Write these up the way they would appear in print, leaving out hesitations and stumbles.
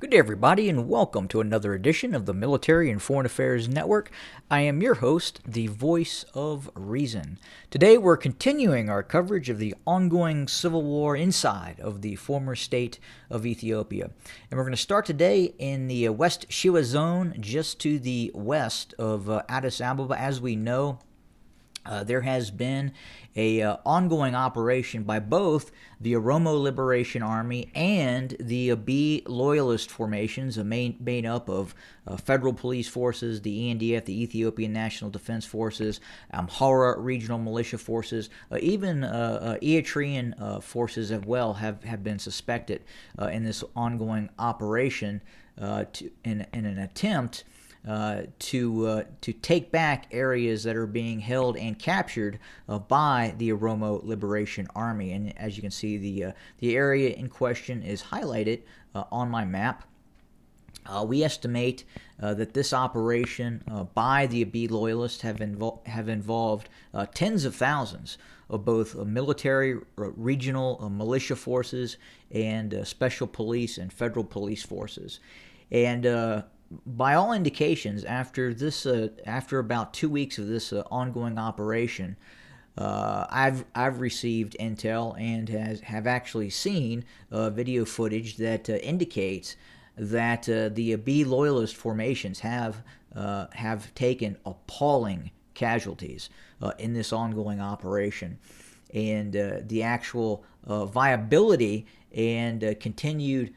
Good day, everybody, and welcome to another edition of the Military and Foreign Affairs Network. I am your host, the Voice of Reason. Today, we're continuing our coverage of the ongoing civil war inside of the former state of Ethiopia. And we're going to start today in the West Shiwa zone, just to the west of Addis Ababa. As we know, there has been a ongoing operation by both the Oromo Liberation Army and the Abiy Loyalist formations, made up of federal police forces, the ENDF, the Ethiopian National Defense Forces, Amhara Regional Militia Forces, even Eritrean forces as well have been suspected in this ongoing operation in an attempt to take back areas that are being held and captured by the Oromo Liberation Army. And as you can see, the area in question is highlighted on my map. We estimate that this operation by the Abiy Loyalists have involved tens of thousands of both military, regional militia forces, and special police and federal police forces. And by all indications, after about 2 weeks of this ongoing operation, I've received intel and have actually seen video footage that indicates that the Abiy Loyalist formations have taken appalling casualties in this ongoing operation, and the actual viability and continued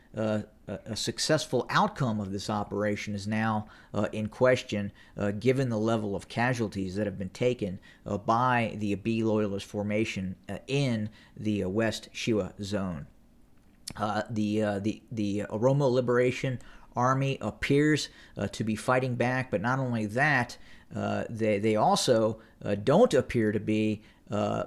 a successful outcome of this operation is now in question, given the level of casualties that have been taken by the Abiy Loyalist formation in the West Shiwa zone. The Oromo Liberation Army appears to be fighting back, but not only that, they also don't appear to be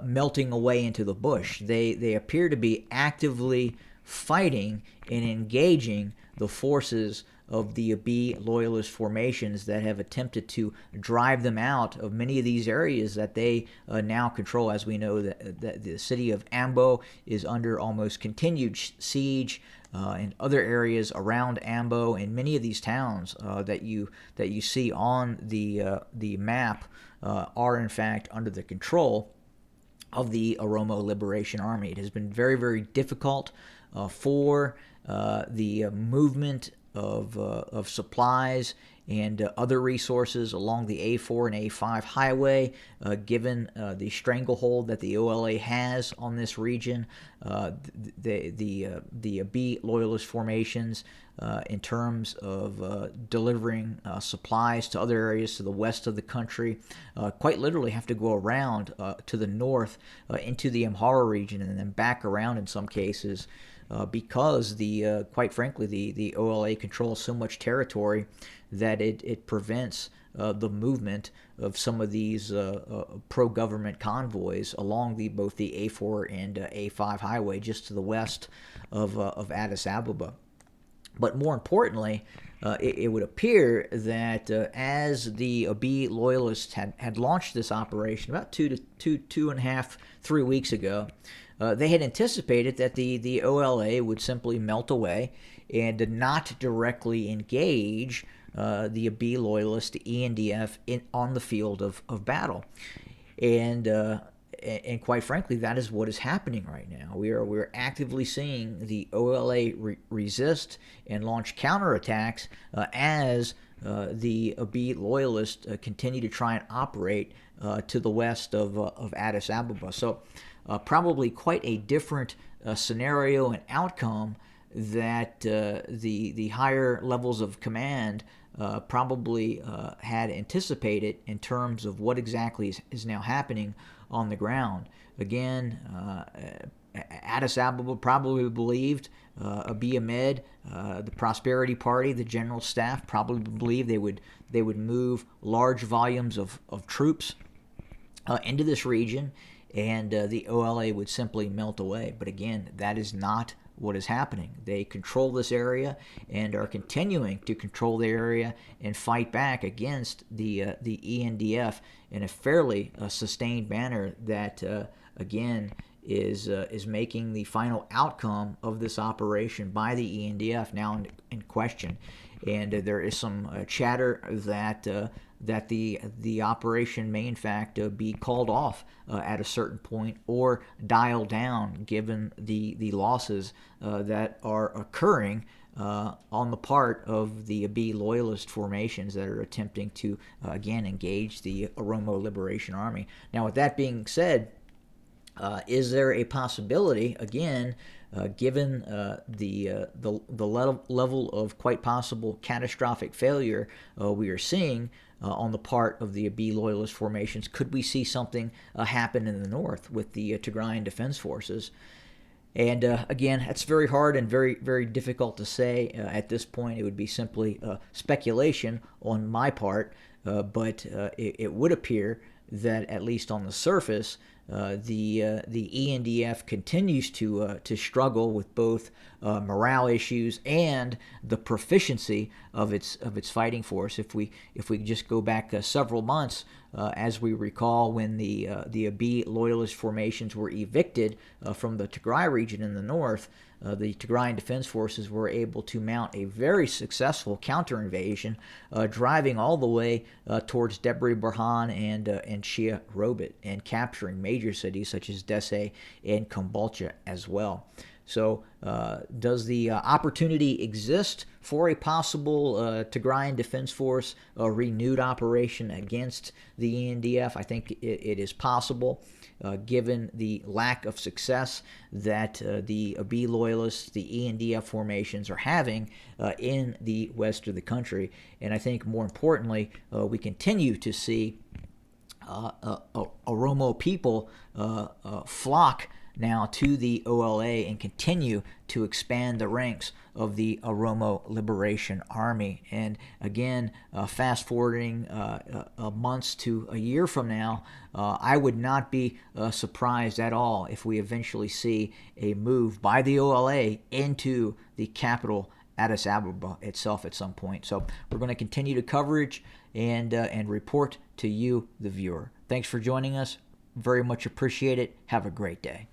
melting away into the bush. They appear to be actively fighting and engaging the forces of the Abiy Loyalist formations that have attempted to drive them out of many of these areas that they now control. As we know, that the city of Ambo is under almost continued siege, and other areas around Ambo, and many of these towns that you see on the map are in fact under the control of the Oromo Liberation Army. It has been very, very difficult for the movement of supplies and other resources along the A4 and A5 highway, given the stranglehold that the OLA has on this region. The Abiy Loyalist formations, in terms of delivering supplies to other areas to the west of the country, quite literally have to go around to the north into the Amhara region and then back around in some cases, because quite frankly, the OLA controls so much territory that it prevents the movement of some of these pro-government convoys along both the A4 and A5 highway just to the west of Addis Ababa. But more importantly, it would appear that as the Abiy Loyalists had launched this operation about 2.5, 3 weeks ago, they had anticipated that the OLA would simply melt away and not directly engage the Abiy Loyalist, the ENDF, on the field of battle. And quite frankly, that is what is happening right now. We're actively seeing the OLA resist and launch counterattacks as the Abiy Loyalists continue to try and operate to the west of Addis Ababa. So probably quite a different scenario and outcome that the higher levels of command probably had anticipated in terms of what exactly is now happening on the ground. Again, Addis Ababa probably believed, Abiy Ahmed, the Prosperity Party, the general staff probably believed they would move large volumes of troops into this region, and the OLA would simply melt away. But again, that is not what is happening. They control this area and are continuing to control the area and fight back against the ENDF in a fairly sustained manner that, again, is making the final outcome of this operation by the ENDF now in question. And there is some chatter that the operation may in fact be called off at a certain point or dialed down, given the losses that are occurring on the part of the Abiy Loyalist formations that are attempting to again engage the Oromo Liberation Army. Now, with that being said, is there a possibility, again, given the level of quite possible catastrophic failure we are seeing on the part of the Abiy Loyalist formations, could we see something happen in the north with the Tigrayan Defense Forces? And again, that's very hard and very, very difficult to say at this point. It would be simply speculation on my part, but it would appear that, at least on the surface, the ENDF continues to struggle with both morale issues and the proficiency of its fighting force. If we just go back several months, as we recall, when the Abiy Loyalist formations were evicted from the Tigray region in the north, the Tigrayan Defense Forces were able to mount a very successful counter-invasion, driving all the way towards Debri Burhan and Shia Robit, and capturing major cities such as Desse and Kombolcha as well. So does the opportunity exist for a possible Tigrayan Defense Force renewed operation against the ENDF? I think it is possible, given the lack of success that the Abiy Loyalists, the ENDF formations are having in the west of the country. And I think more importantly, we continue to see Oromo people flock now to the OLA and continue to expand the ranks of the Oromo Liberation Army. And again, fast forwarding months to a year from now, I would not be surprised at all if we eventually see a move by the OLA into the capital, Addis Ababa itself, at some point. So we're going to continue to coverage and report to you, the viewer. Thanks for joining us. Very much appreciate it. Have a great day.